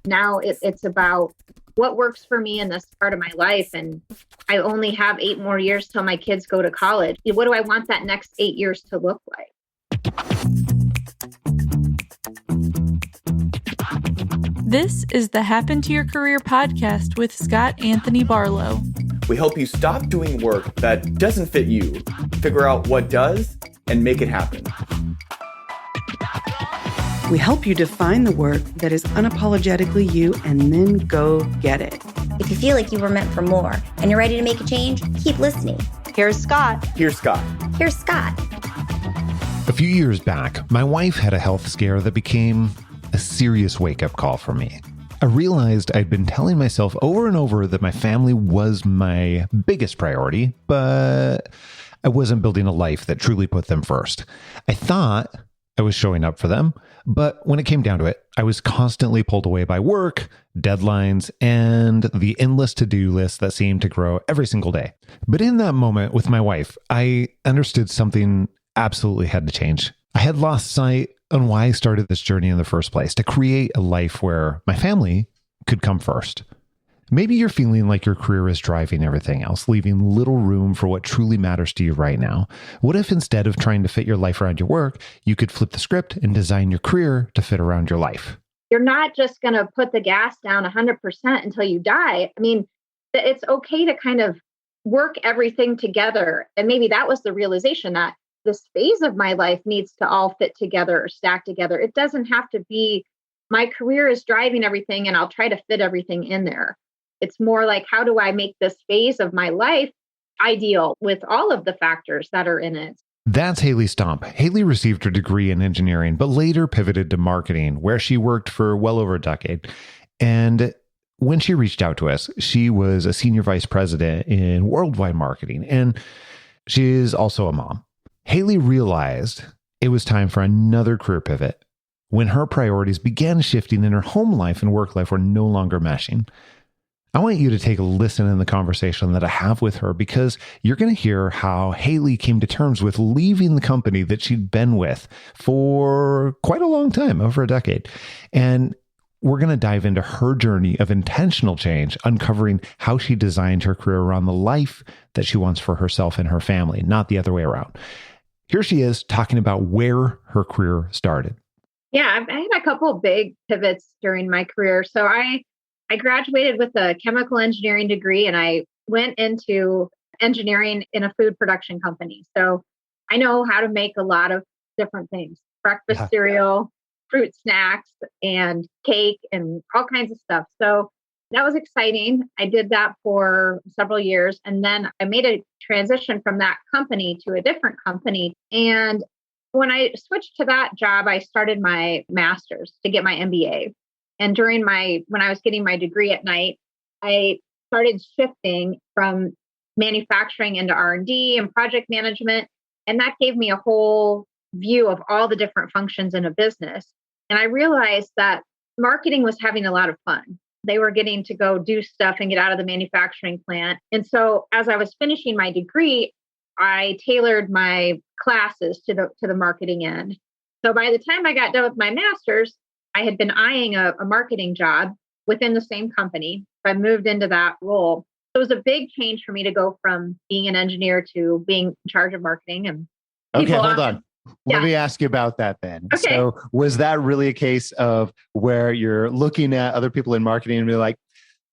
Now it's about what works for me in this part of my life. And I only have 8 more years till my kids go to college. What do I want that next 8 years to look like? This is the Happen to Your Career podcast with Scott Anthony Barlow. We help you stop doing work that doesn't fit you, figure out what does, and make it happen. We help you define the work that is unapologetically you and then go get it. If you feel like you were meant for more and you're ready to make a change, keep listening. Here's Scott. Here's Scott. Here's Scott. A few years back, my wife had a health scare that became a serious wake-up call for me. I realized I'd been telling myself over and over that my family was my biggest priority, but I wasn't building a life that truly put them first. I thought I was showing up for them, but when it came down to it, I was constantly pulled away by work, deadlines, and the endless to-do list that seemed to grow every single day. But in that moment with my wife, I understood something absolutely had to change. I had lost sight on why I started this journey in the first place, to create a life where my family could come first. Maybe you're feeling like your career is driving everything else, leaving little room for what truly matters to you right now. What if instead of trying to fit your life around your work, you could flip the script and design your career to fit around your life? You're not just going to put the gas down 100% until you die. I mean, it's okay to kind of work everything together. And maybe that was the realization that this phase of my life needs to all fit together or stack together. It doesn't have to be my career is driving everything and I'll try to fit everything in there. It's more like, how do I make this phase of my life ideal with all of the factors that are in it? That's Haley Stomp. Haley received her degree in engineering, but later pivoted to marketing, where she worked for well over a decade. And when she reached out to us, she was a senior vice president in worldwide marketing, and she is also a mom. Haley realized it was time for another career pivot when her priorities began shifting and her home life and work life were no longer meshing. I want you to take a listen in the conversation that I have with her, because you're going to hear how Haley came to terms with leaving the company that she'd been with for quite a long time, over a decade. And we're going to dive into her journey of intentional change, uncovering how she designed her career around the life that she wants for herself and her family, not the other way around. Here she is talking about where her career started. Yeah, I had a couple of big pivots during my career. So I graduated with a chemical engineering degree and I went into engineering in a food production company. So I know how to make a lot of different things: breakfast cereal, fruit snacks, and cake, and all kinds of stuff. So that was exciting. I did that for several years. And then I made a transition from that company to a different company. And when I switched to that job, I started my master's to get my MBA. And when I was getting my degree at night, I started shifting from manufacturing into R&D and project management. And that gave me a whole view of all the different functions in a business. And I realized that marketing was having a lot of fun. They were getting to go do stuff and get out of the manufacturing plant. And so as I was finishing my degree, I tailored my classes to the marketing end. So by the time I got done with my master's, I had been eyeing a marketing job within the same company. So I moved into that role. It was a big change for me to go from being an engineer to being in charge of marketing. And okay, hold on. Let me ask you about that then. Okay. So was that really a case of where you're looking at other people in marketing and be like,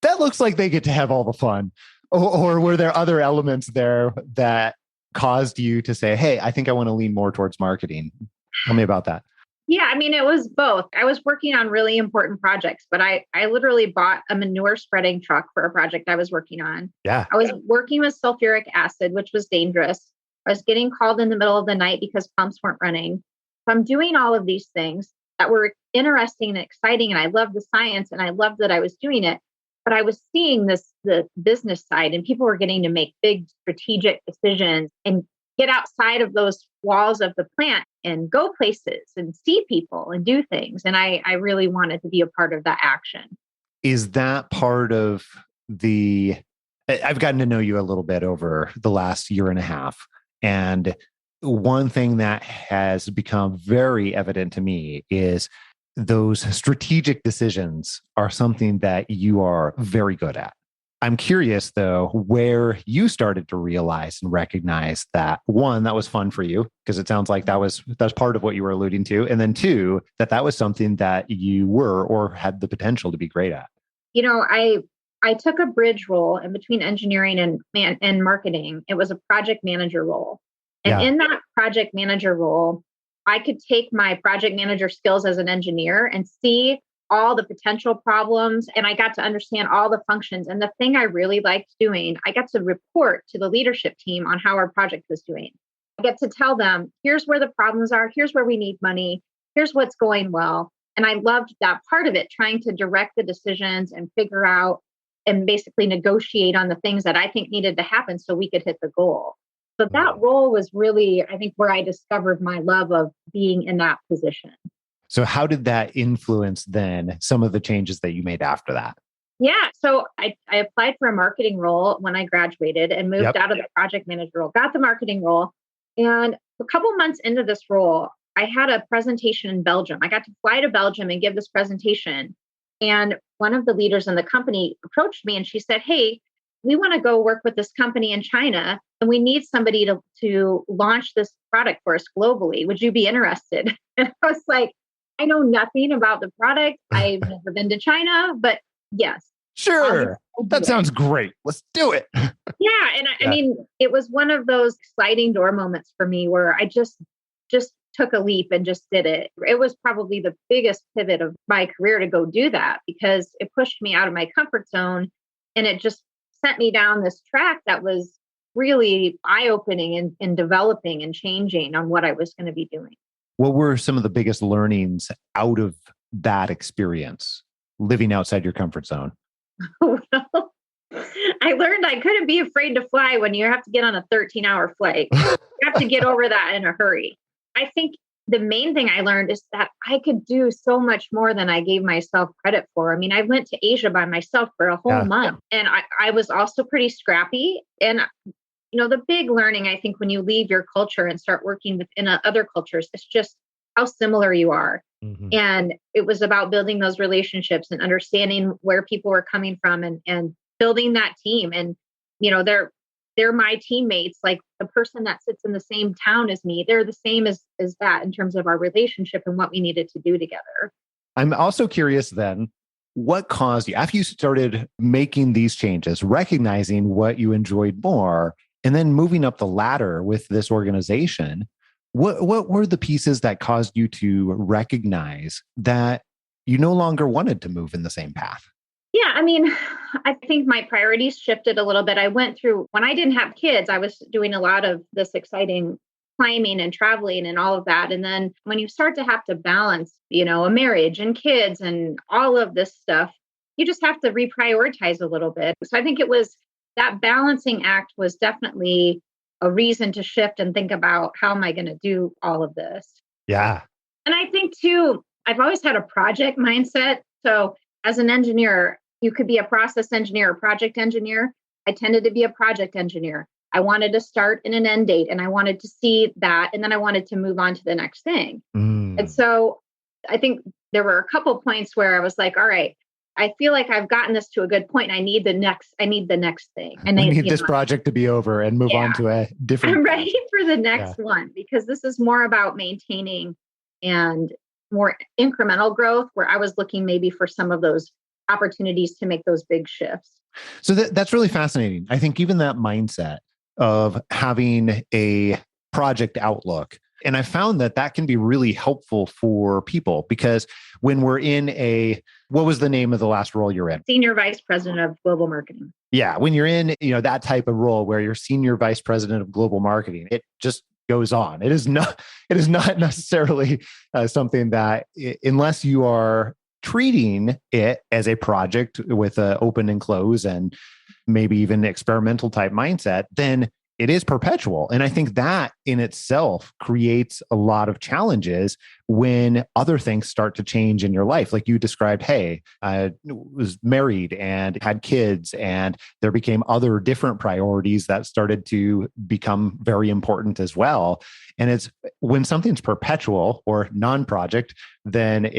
that looks like they get to have all the fun? Or were there other elements there that caused you to say, hey, I think I want to lean more towards marketing? Tell me about that. Yeah, I mean, it was both. I was working on really important projects, but I literally bought a manure spreading truck for a project I was working on. Yeah. I was working with sulfuric acid, which was dangerous. I was getting called in the middle of the night because pumps weren't running. So I'm doing all of these things that were interesting and exciting. And I loved the science and I loved that I was doing it. But I was seeing the business side, and people were getting to make big strategic decisions and get outside of those walls of the plant and go places and see people and do things. And I really wanted to be a part of that action. Is that part of I've gotten to know you a little bit over the last year and a half. And one thing that has become very evident to me is those strategic decisions are something that you are very good at. I'm curious, though, where you started to realize and recognize that, one, that was fun for you, because it sounds like that's part of what you were alluding to. And then two, that was something that you were or had the potential to be great at. I took a bridge role in between engineering and marketing. It was a project manager role. And in that project manager role, I could take my project manager skills as an engineer and see all the potential problems. And I got to understand all the functions. And the thing I really liked doing, I got to report to the leadership team on how our project was doing. I get to tell them, here's where the problems are. Here's where we need money. Here's what's going well. And I loved that part of it, trying to direct the decisions and figure out and basically negotiate on the things that I think needed to happen so we could hit the goal. So that role was really, I think, where I discovered my love of being in that position. So how did that influence then some of the changes that you made after that? Yeah. So I applied for a marketing role when I graduated and moved out of the project manager role, got the marketing role. And a couple months into this role, I had a presentation in Belgium. I got to fly to Belgium and give this presentation. And one of the leaders in the company approached me and she said, hey, we want to go work with this company in China and we need somebody to launch this product for us globally. Would you be interested? And I was like, I know nothing about the product. I've never been to China, but yes. Sure. That sounds great. Let's do it. Yeah. And I mean, it was one of those sliding door moments for me where I just took a leap and just did it. It was probably the biggest pivot of my career to go do that because it pushed me out of my comfort zone and it just sent me down this track that was really eye-opening and developing and changing on what I was going to be doing. What were some of the biggest learnings out of that experience, living outside your comfort zone? Well, I learned I couldn't be afraid to fly when you have to get on a 13-hour flight. You have to get over that in a hurry. I think the main thing I learned is that I could do so much more than I gave myself credit for. I mean, I went to Asia by myself for a whole month and I was also pretty scrappy. And the big learning, I think, when you leave your culture and start working within other cultures, it's just how similar you are. Mm-hmm. And it was about building those relationships and understanding where people were coming from and building that team. And, they're my teammates, like the person that sits in the same town as me. They're the same as that in terms of our relationship and what we needed to do together. I'm also curious then, what caused you, after you started making these changes, recognizing what you enjoyed more, and then moving up the ladder with this organization, what were the pieces that caused you to recognize that you no longer wanted to move in the same path? Yeah, I mean, I think my priorities shifted a little bit. I went through, when I didn't have kids, I was doing a lot of this exciting climbing and traveling and all of that. And then when you start to have to balance, a marriage and kids and all of this stuff, you just have to reprioritize a little bit. So I think it was that balancing act was definitely a reason to shift and think about how am I going to do all of this? Yeah. And I think too, I've always had a project mindset. So as an engineer, you could be a process engineer or project engineer. I tended to be a project engineer. I wanted to start and an end date, and I wanted to see that, and then I wanted to move on to the next thing. And so I think there were a couple points where I was like, all right, I feel like I've gotten this to a good point. I need the next thing. And I need this project to be over and move on to a different. I'm ready for the next one because this is more about maintaining and more incremental growth, where I was looking maybe for some of those opportunities to make those big shifts. So that's really fascinating. I think even that mindset of having a project outlook, and I found that can be really helpful for people because when we're in what was the name of the last role you're in? Senior Vice President of Global Marketing. Yeah. When you're in, that type of role where you're Senior Vice President of Global Marketing, it just goes on. It is not necessarily something that, unless you are treating it as a project with an open and close and maybe even experimental type mindset, then it is perpetual. And I think that in itself creates a lot of challenges when other things start to change in your life. Like you described, hey, I was married and had kids, and there became other different priorities that started to become very important as well. And it's when something's perpetual or non-project, then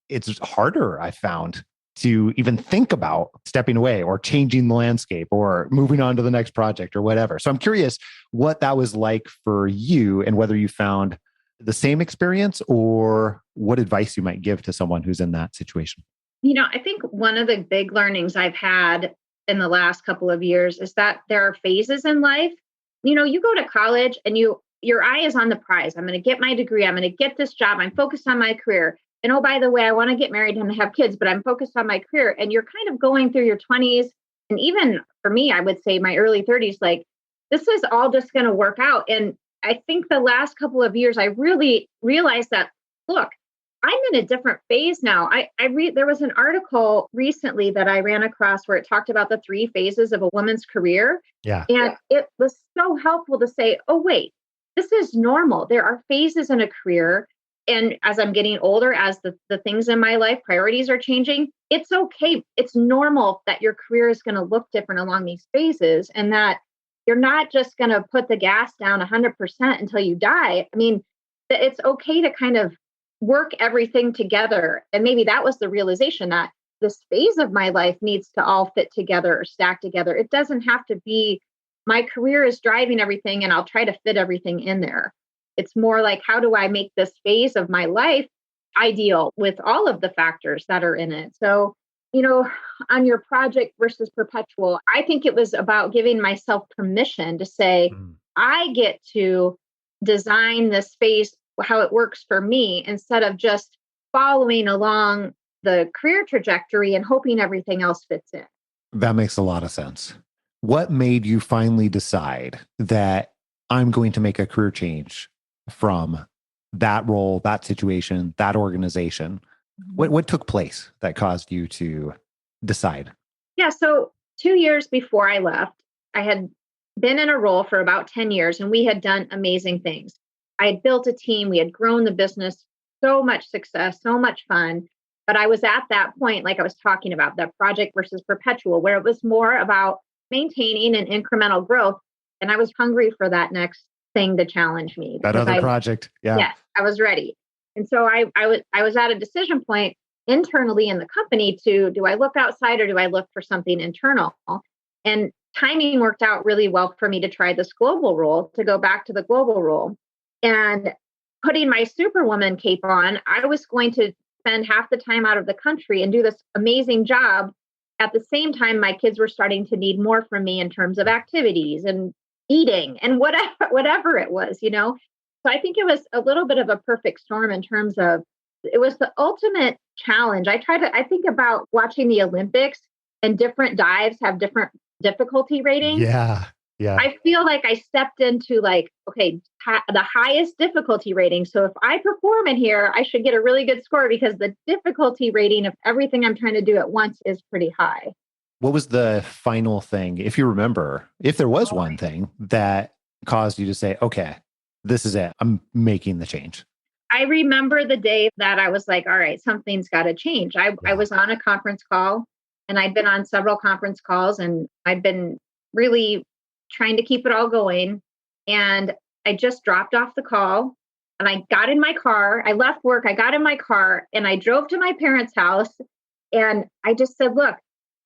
it's harder, I found, to even think about stepping away or changing the landscape or moving on to the next project or whatever. So I'm curious what that was like for you and whether you found the same experience or what advice you might give to someone who's in that situation. I think one of the big learnings I've had in the last couple of years is that there are phases in life. You go to college and your eye is on the prize. I'm going to get my degree. I'm going to get this job. I'm focused on my career. And oh, by the way, I want to get married and have kids, but I'm focused on my career. And you're kind of going through your 20s. And even for me, I would say my early 30s, like this is all just going to work out. And I think the last couple of years, I really realized that, look, I'm in a different phase now. There was an article recently that I ran across where it talked about the 3 phases of a woman's career. Yeah. And it was so helpful to say, oh, wait, this is normal. There are phases in a career. And as I'm getting older, as the things in my life, priorities are changing, it's okay. It's normal that your career is going to look different along these phases and that you're not just going to put the gas down 100% until you die. I mean, it's okay to kind of work everything together. And maybe that was the realization that this phase of my life needs to all fit together or stack together. It doesn't have to be my career is driving everything and I'll try to fit everything in there. It's more like, how do I make this phase of my life ideal with all of the factors that are in it? So, on your project versus perpetual, I think it was about giving myself permission to say, I get to design this phase, how it works for me, instead of just following along the career trajectory and hoping everything else fits in. That makes a lot of sense. What made you finally decide that I'm going to make a career change from that role, that situation, that organization? What took place that caused you to decide? Yeah. So 2 years before I left, I had been in a role for about 10 years and we had done amazing things. I had built a team. We had grown the business, so much success, so much fun. But I was at that point, like I was talking about, that project versus perpetual, where it was more about maintaining an incremental growth. And I was hungry for that next thing to challenge me. That other project. Yeah. Yes, I was ready. And so I was at a decision point internally in the company to, do I look outside or do I look for something internal? And timing worked out really well for me to try this global role, to go back to the global role. And putting my superwoman cape on, I was going to spend half the time out of the country and do this amazing job. At the same time, my kids were starting to need more from me in terms of activities and eating and whatever it was, So I think it was a little bit of a perfect storm in terms of, it was the ultimate challenge. I think about watching the Olympics, and different dives have different difficulty ratings. Yeah. Yeah. I feel like I stepped into the highest difficulty rating. So if I perform in here, I should get a really good score because the difficulty rating of everything I'm trying to do at once is pretty high. What was the final thing, if you remember, if there was one thing that caused you to say, okay, this is it, I'm making the change? I remember the day that I was like, all right, something's got to change. I was on a conference call, and I'd been on several conference calls, and I'd been really trying to keep it all going. And I just dropped off the call and I got in my car. I left work. I got in my car and I drove to my parents' house. And I just said, look,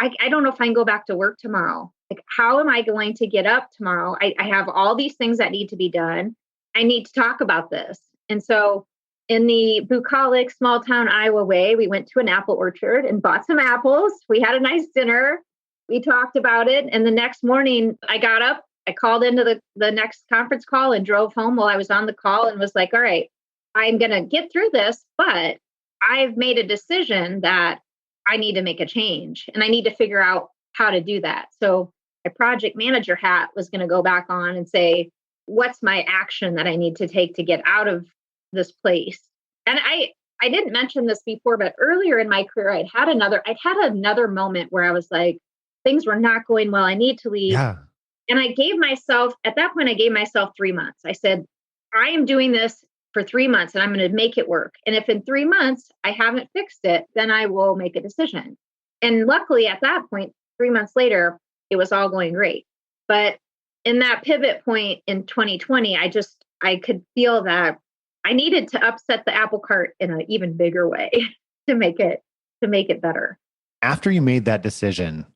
I don't know if I can go back to work tomorrow. Like, how am I going to get up tomorrow? I have all these things that need to be done. I need to talk about this. And so in the bucolic small town Iowa way, we went to an apple orchard and bought some apples. We had a nice dinner. We talked about it. And the next morning I got up, I called into the next conference call and drove home while I was on the call and was like, all right, I'm going to get through this, but I've made a decision that I need to make a change and I need to figure out how to do that. So my project manager hat was going to go back on and say, what's my action that I need to take to get out of this place? And I didn't mention this before, but earlier in my career, I'd had another moment where I was like, things were not going well. I need to leave. Yeah. And at that point, I gave myself 3 months. I said, I am doing this for 3 months and I'm going to make it work. And if in 3 months I haven't fixed it, then I will make a decision. And luckily at that point, 3 months later, it was all going great. But in that pivot point in 2020, I could feel that I needed to upset the apple cart in an even bigger way. to make it better. After you made that decision,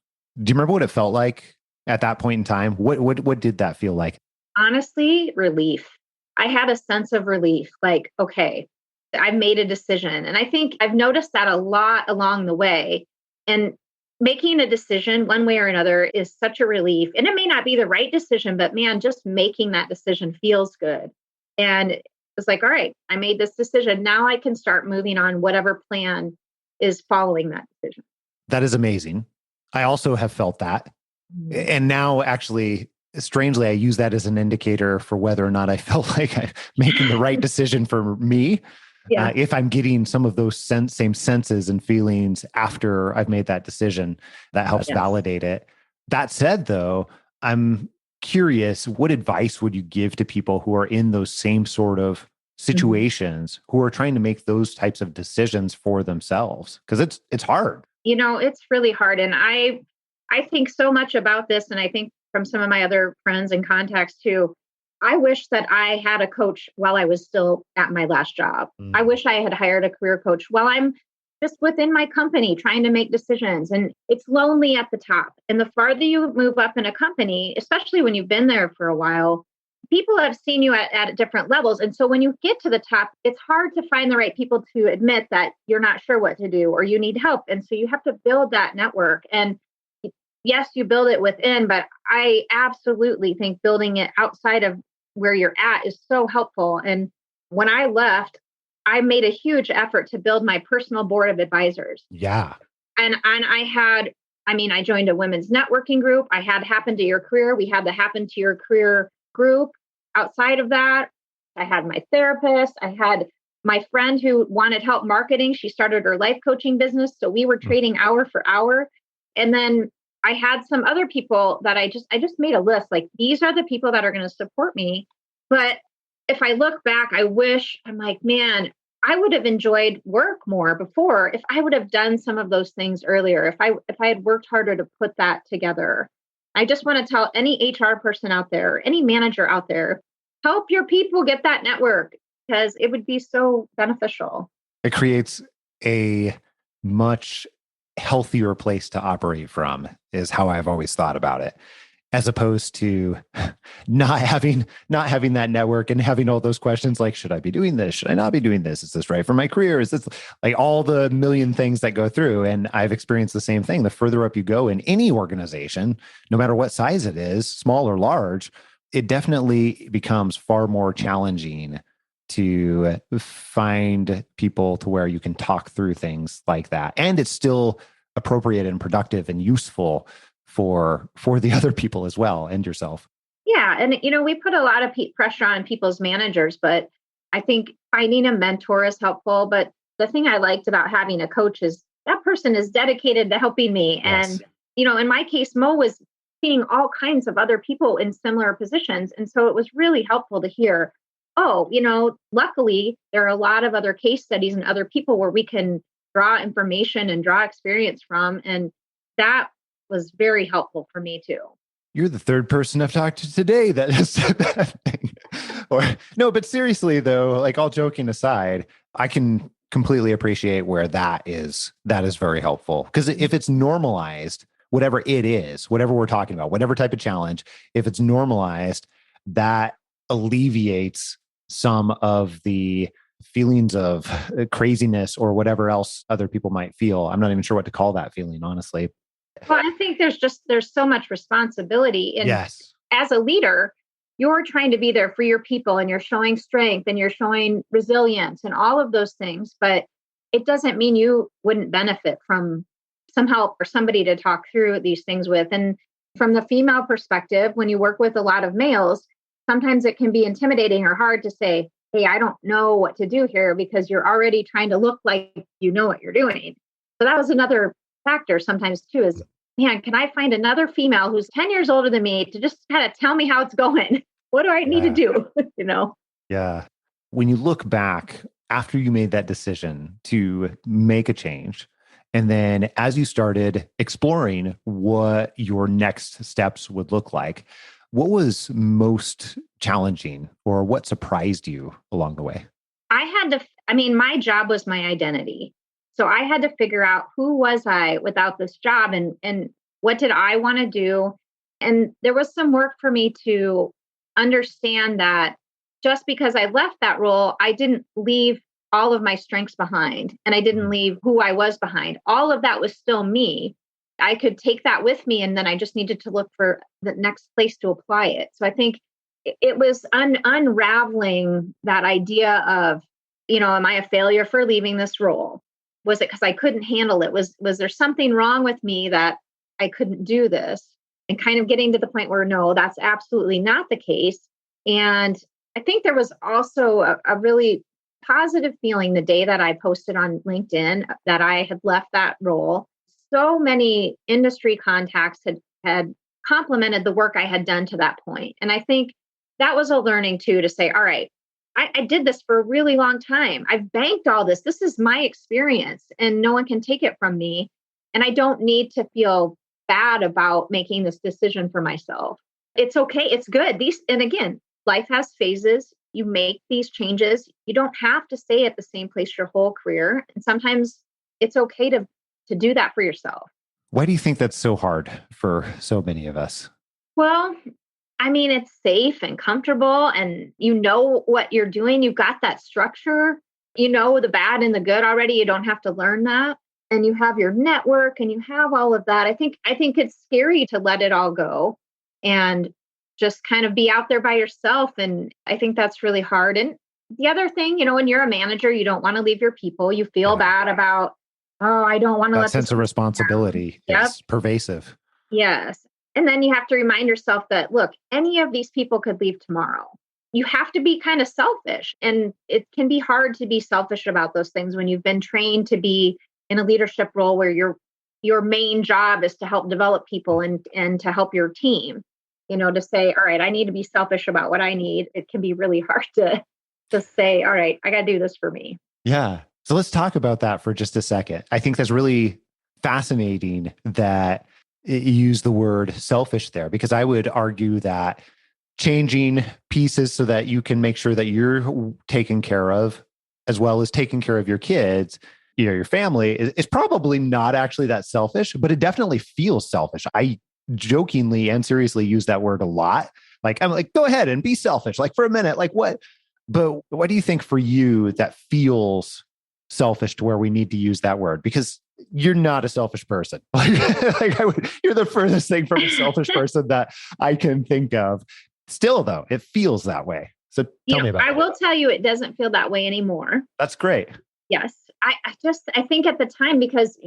do you remember what it felt like at that point in time? What did that feel like? Honestly, relief. I had a sense of relief, like, okay, I've made a decision. And I think I've noticed that a lot along the way. And making a decision one way or another is such a relief. And it may not be the right decision, but man, just making that decision feels good. And it's like, all right, I made this decision. Now I can start moving on whatever plan is following that decision. That is amazing. I also have felt that. And now, actually, strangely, I use that as an indicator for whether or not I felt like I'm making the right decision for me. Yeah. If I'm getting some of those same senses and feelings after I've made that decision, that helps validate it. That said, though, I'm curious, what advice would you give to people who are in those same sort of situations, who are trying to make those types of decisions for themselves? Because it's hard. It's really hard. And I think so much about this. And I think from some of my other friends and contacts too, I wish that I had a coach while I was still at my last job. I wish I had hired a career coach while I'm just within my company trying to make decisions. And it's lonely at the top. And the farther you move up in a company, especially when you've been there for a while, people have seen you at different levels. And so when you get to the top, it's hard to find the right people to admit that you're not sure what to do or you need help. And so you have to build that network. And yes, you build it within, but I absolutely think building it outside of where you're at is so helpful. And when I left, I made a huge effort to build my personal board of advisors. Yeah. And I joined a women's networking group. I had Happen to Your Career. We had the Happen to Your Career group. Outside of that, I had my therapist. I had my friend who wanted help marketing. She started her life coaching business. So we were trading hour for hour. And then I had some other people that I just made a list, like, these are the people that are going to support me. But if I look back, I'm like, man, I would have enjoyed work more before if I would have done some of those things earlier, if I had worked harder to put that together. I just want to tell any HR person out there, any manager out there, help your people get that network because it would be so beneficial. It creates a much healthier place to operate from, is how I've always thought about it, as opposed to not having that network and having all those questions like, should I be doing this? Should I not be doing this? Is this right for my career? Is this, like, all the million things that go through? And I've experienced the same thing. The further up you go in any organization, no matter what size it is, small or large, it definitely becomes far more challenging to find people to where you can talk through things like that. And it's still appropriate and productive and useful for the other people as well and yourself. Yeah. And, we put a lot of pressure on people's managers, but I think finding a mentor is helpful. But the thing I liked about having a coach is that person is dedicated to helping me. Yes. And, in my case, Mo was seeing all kinds of other people in similar positions. And so it was really helpful to hear, luckily, there are a lot of other case studies and other people where we can draw information and draw experience from. And that was very helpful for me too. You're the third person I've talked to today that has said that thing. No, but seriously though, like, all joking aside, I can completely appreciate where that is very helpful. Because if it's normalized, whatever it is, whatever we're talking about, whatever type of challenge, if it's normalized, that alleviates some of the feelings of craziness or whatever else other people might feel. I'm not even sure what to call that feeling, honestly. Well, I think there's so much responsibility. And yes, as a leader, you're trying to be there for your people and you're showing strength and you're showing resilience and all of those things. But it doesn't mean you wouldn't benefit from some help or somebody to talk through these things with. And from the female perspective, when you work with a lot of males, sometimes it can be intimidating or hard to say, hey, I don't know what to do here, because you're already trying to look like you know what you're doing. So that was another factor sometimes too, is, man, can I find another female who's 10 years older than me to just kind of tell me how it's going? What do I need to do? Yeah. When you look back after you made that decision to make a change, and then as you started exploring what your next steps would look like, what was most challenging or what surprised you along the way? My job was my identity. So I had to figure out who was I without this job and what did I want to do? And there was some work for me to understand that just because I left that role, I didn't leave all of my strengths behind and I didn't leave who I was behind. All of that was still me. I could take that with me and then I just needed to look for the next place to apply it. So I think it was unraveling that idea of, am I a failure for leaving this role? Was it because I couldn't handle it? Was there something wrong with me that I couldn't do this? And kind of getting to the point where, no, that's absolutely not the case. And I think there was also a really positive feeling the day that I posted on LinkedIn that I had left that role. So many industry contacts had complimented the work I had done to that point. And I think that was a learning too, to say, all right, I did this for a really long time. I've banked all this. This is my experience and no one can take it from me. And I don't need to feel bad about making this decision for myself. It's okay. It's good. And again, life has phases. You make these changes. You don't have to stay at the same place your whole career. And sometimes it's okay to do that for yourself. Why do you think that's so hard for so many of us? Well, I mean, it's safe and comfortable and you know what you're doing. You've got that structure, the bad and the good already. You don't have to learn that. And you have your network and you have all of that. I think it's scary to let it all go and just kind of be out there by yourself. And I think that's really hard. And the other thing, when you're a manager, you don't want to leave your people. You feel bad about, I don't want to let that sense of responsibility is pervasive. Yes. And then you have to remind yourself that, look, any of these people could leave tomorrow. You have to be kind of selfish. And it can be hard to be selfish about those things when you've been trained to be in a leadership role where your main job is to help develop people and to help your team, to say, all right, I need to be selfish about what I need. It can be really hard to say, all right, I got to do this for me. Yeah. So let's talk about that for just a second. I think that's really fascinating that you use the word selfish there, because I would argue that changing pieces so that you can make sure that you're taken care of, as well as taking care of your kids, your family, is probably not actually that selfish, but it definitely feels selfish. I jokingly and seriously use that word a lot. Like, I'm like, go ahead and be selfish, like for a minute, like what? But what do you think for you that feels selfish to where we need to use that word? Because you're not a selfish person. You're the furthest thing from a selfish person that I can think of. Still, though, it feels that way. So tell me about it. I will tell you, it doesn't feel that way anymore. That's great. Yes. I think at the time, because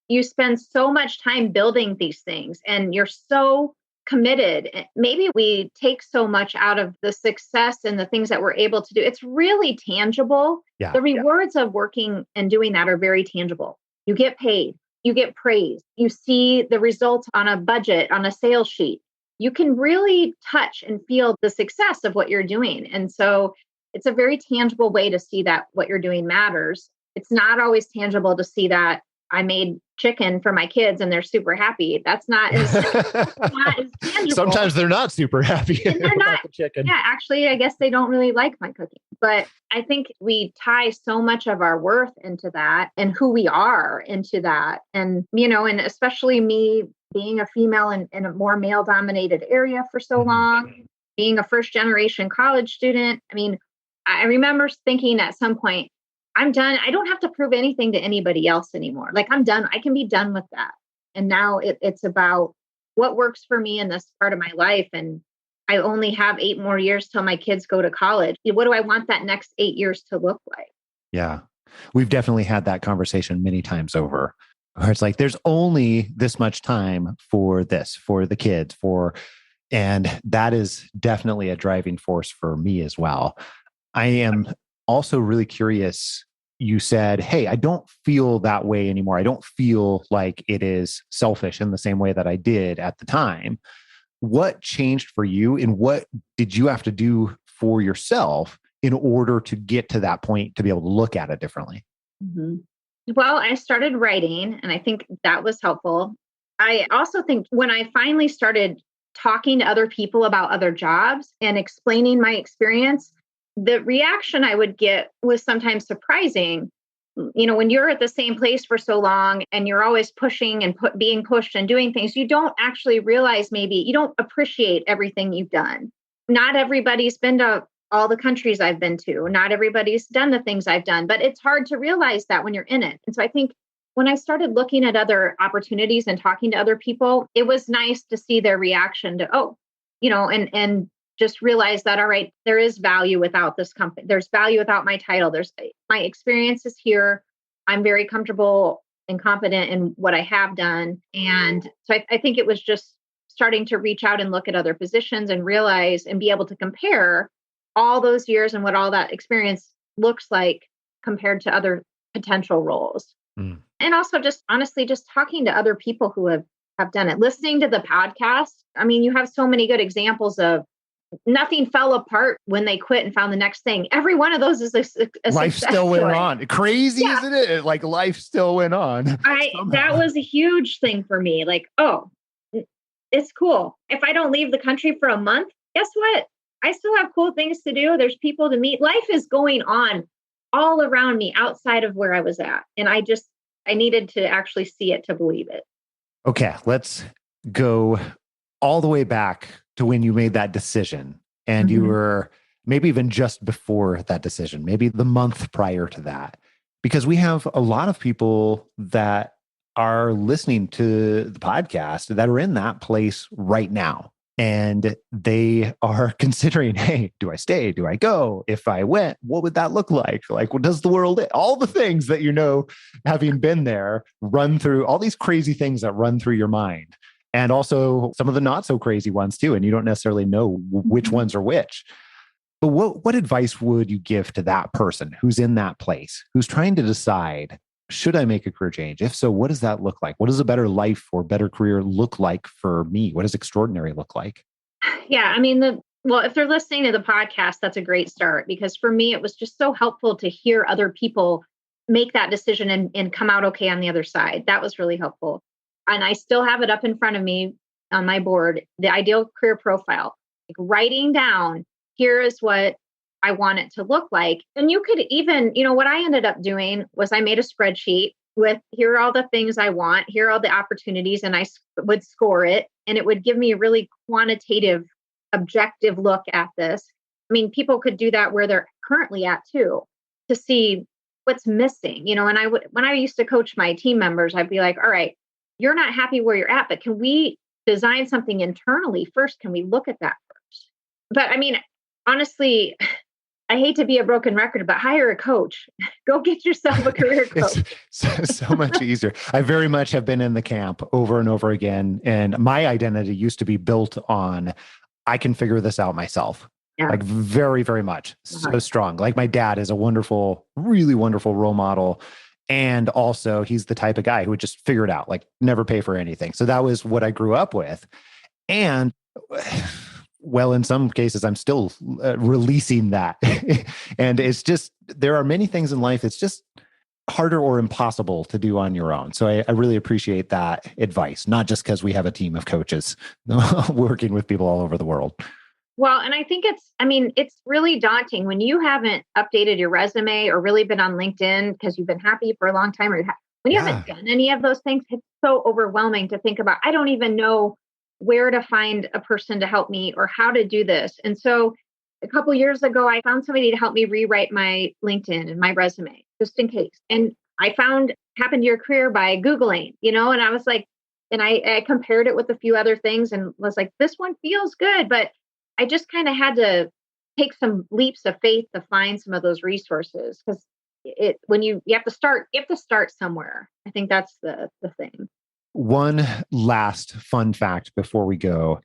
you spend so much time building these things and you're so committed, maybe we take so much out of the success and the things that we're able to do. It's really tangible. Yeah. The rewards of working and doing that are very tangible. You get paid, you get praise, you see the results on a budget, on a sales sheet. You can really touch and feel the success of what you're doing. And so it's a very tangible way to see that what you're doing matters. It's not always tangible to see that I made chicken for my kids and they're super happy. That's not as tangible. Sometimes they're not super happy. They're not. The chicken. Yeah, actually, I guess they don't really like my cooking. But I think we tie so much of our worth into that and who we are into that. And, and especially me being a female in a more male dominated area for so long, being a first generation college student. I mean, I remember thinking at some point, I'm done. I don't have to prove anything to anybody else anymore. Like, I'm done. I can be done with that. And now it's about what works for me in this part of my life. And I only have 8 more years till my kids go to college. What do I want that next 8 years to look like? Yeah. We've definitely had that conversation many times over, where it's like, there's only this much time for this, for the kids, and that is definitely a driving force for me as well. I am also really curious. You said, hey, I don't feel that way anymore. I don't feel like it is selfish in the same way that I did at the time. What changed for you, and what did you have to do for yourself in order to get to that point to be able to look at it differently? Mm-hmm. Well, I started writing, and I think that was helpful. I also think when I finally started talking to other people about other jobs and explaining my experience, the reaction I would get was sometimes surprising. when you're at the same place for so long and you're always pushing and being pushed and doing things, you don't actually realize, maybe you don't appreciate everything you've done. Not everybody's been to all the countries I've been to. Not everybody's done the things I've done, but it's hard to realize that when you're in it. And so I think when I started looking at other opportunities and talking to other people, it was nice to see their reaction to, and just realize that, all right, there is value without this company. There's value without my title. There's my experiences here. I'm very comfortable and confident in what I have done. And so I think it was just starting to reach out and look at other positions and realize and be able to compare all those years and what all that experience looks like compared to other potential roles. And also just honestly, just talking to other people who have done it, listening to the podcast. I mean, you have so many good examples of nothing fell apart when they quit and found the next thing. Every one of those is a life still went story. on. Crazy, yeah. Isn't it? Like life still went on. That was a huge thing for me. Like, oh, it's cool. If I don't leave the country for a month, guess what? I still have cool things to do. There's people to meet. Life is going on all around me outside of where I was at. And I needed to actually see it to believe it. Okay, let's go all the way back to when you made that decision and you were maybe even just before that decision, maybe the month prior to that, because we have a lot of people that are listening to the podcast that are in that place right now. And they are considering, hey, do I stay? Do I go? If I went, what would that look like? Like, what does the world, all the things that, having been there, run through all these crazy things that run through your mind. And also some of the not so crazy ones too. And you don't necessarily know which ones are which. But what advice would you give to that person who's in that place, who's trying to decide, should I make a career change? If so, what does that look like? What does a better life or better career look like for me? What does extraordinary look like? Yeah, I mean, if they're listening to the podcast, that's a great start, because for me, it was just so helpful to hear other people make that decision and come out okay on the other side. That was really helpful. And I still have it up in front of me on my board, the ideal career profile, like writing down, here is what I want it to look like. And you could even, what I ended up doing was I made a spreadsheet with, here are all the things I want, here are all the opportunities, and I would score it. And it would give me a really quantitative, objective look at this. I mean, people could do that where they're currently at too, to see what's missing, and when I used to coach my team members, I'd be like, all right, you're not happy where you're at, but can we design something internally first? Can we look at that first? But I mean, honestly, I hate to be a broken record, but hire a coach. Go get yourself a career coach. It's so much easier. I very much have been in the camp over and over again. And my identity used to be built on, I can figure this out myself. Yeah. Like very, very much. So strong. Like my dad is a wonderful, really wonderful role model. And also he's the type of guy who would just figure it out, like never pay for anything. So that was what I grew up with. And well, in some cases, I'm still releasing that. And it's just, there are many things in life, it's just harder or impossible to do on your own. So I really appreciate that advice, not just because we have a team of coaches working with people all over the world. Well, and I think it's really daunting when you haven't updated your resume or really been on LinkedIn because you've been happy for a long time, or when you haven't done any of those things, it's so overwhelming to think about. I don't even know where to find a person to help me or how to do this. And so a couple of years ago, I found somebody to help me rewrite my LinkedIn and my resume, just in case. And I found Happened to Your Career by Googling, and I was like, and I compared it with a few other things and was like, this one feels good. But I just kind of had to take some leaps of faith to find some of those resources, because when you have to start somewhere. I think that's the thing. One last fun fact before we go.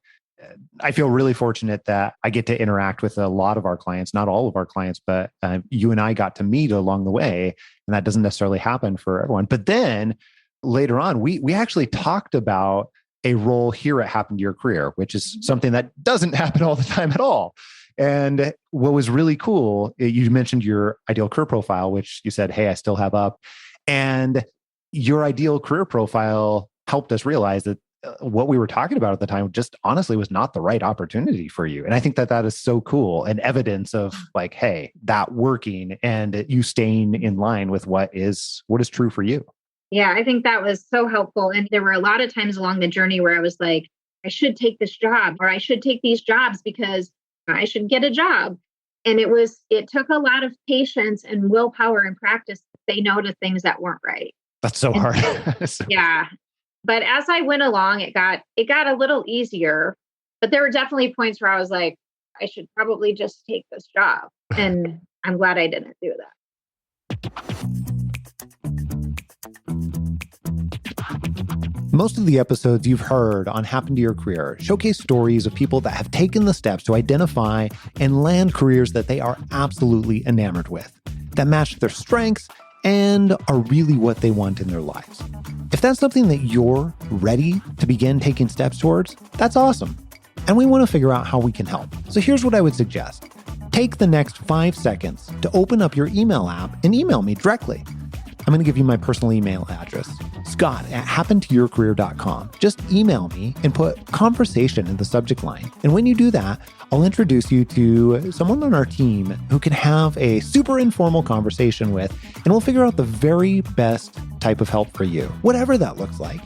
I feel really fortunate that I get to interact with a lot of our clients, not all of our clients, but you and I got to meet along the way. And that doesn't necessarily happen for everyone. But then later on, we actually talked about a role here at Happened to Your Career, which is something that doesn't happen all the time at all. And what was really cool, you mentioned your ideal career profile, which you said, hey, I still have up. And your ideal career profile helped us realize that what we were talking about at the time just honestly was not the right opportunity for you. And I think that that is so cool and evidence of like, hey, that working and you staying in line with what is true for you. Yeah, I think that was so helpful. And there were a lot of times along the journey where I was like, I should take this job, or I should take these jobs because I should get a job. And it took a lot of patience and willpower and practice to say no to things that weren't right. That's so hard. Yeah. But as I went along, it got a little easier. But there were definitely points where I was like, I should probably just take this job. And I'm glad I didn't do that. Most of the episodes you've heard on Happen to Your Career showcase stories of people that have taken the steps to identify and land careers that they are absolutely enamored with, that match their strengths and are really what they want in their lives. If that's something that you're ready to begin taking steps towards, that's awesome. And we want to figure out how we can help. So here's what I would suggest. Take the next 5 seconds to open up your email app and email me directly. I'm going to give you my personal email address, scott@happentoyourcareer.com. Just email me and put conversation in the subject line. And when you do that, I'll introduce you to someone on our team who can have a super informal conversation with, and we'll figure out the very best type of help for you, whatever that looks like,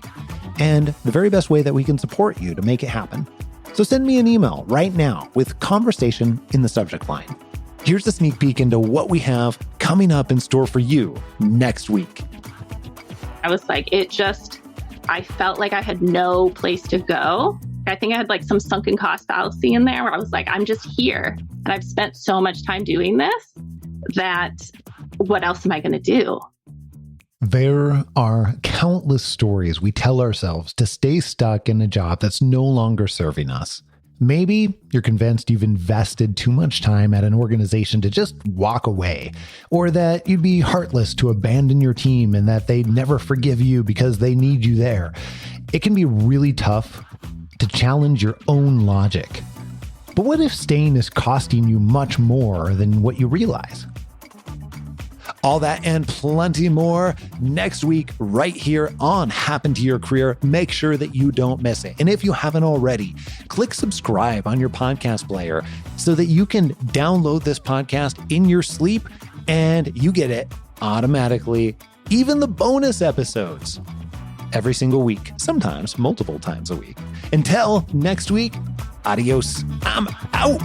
and the very best way that we can support you to make it happen. So send me an email right now with conversation in the subject line. Here's a sneak peek into what we have coming up in store for you next week. I was like, I felt like I had no place to go. I think I had like some sunken cost fallacy in there where I was like, I'm just here. And I've spent so much time doing this that what else am I going to do? There are countless stories we tell ourselves to stay stuck in a job that's no longer serving us. Maybe you're convinced you've invested too much time at an organization to just walk away, or that you'd be heartless to abandon your team and that they'd never forgive you because they need you there. It can be really tough to challenge your own logic. But what if staying is costing you much more than what you realize? All that and plenty more next week right here on Happen to Your Career. Make sure that you don't miss it. And if you haven't already, click subscribe on your podcast player so that you can download this podcast in your sleep and you get it automatically, even the bonus episodes every single week, sometimes multiple times a week. Until next week, adios. I'm out.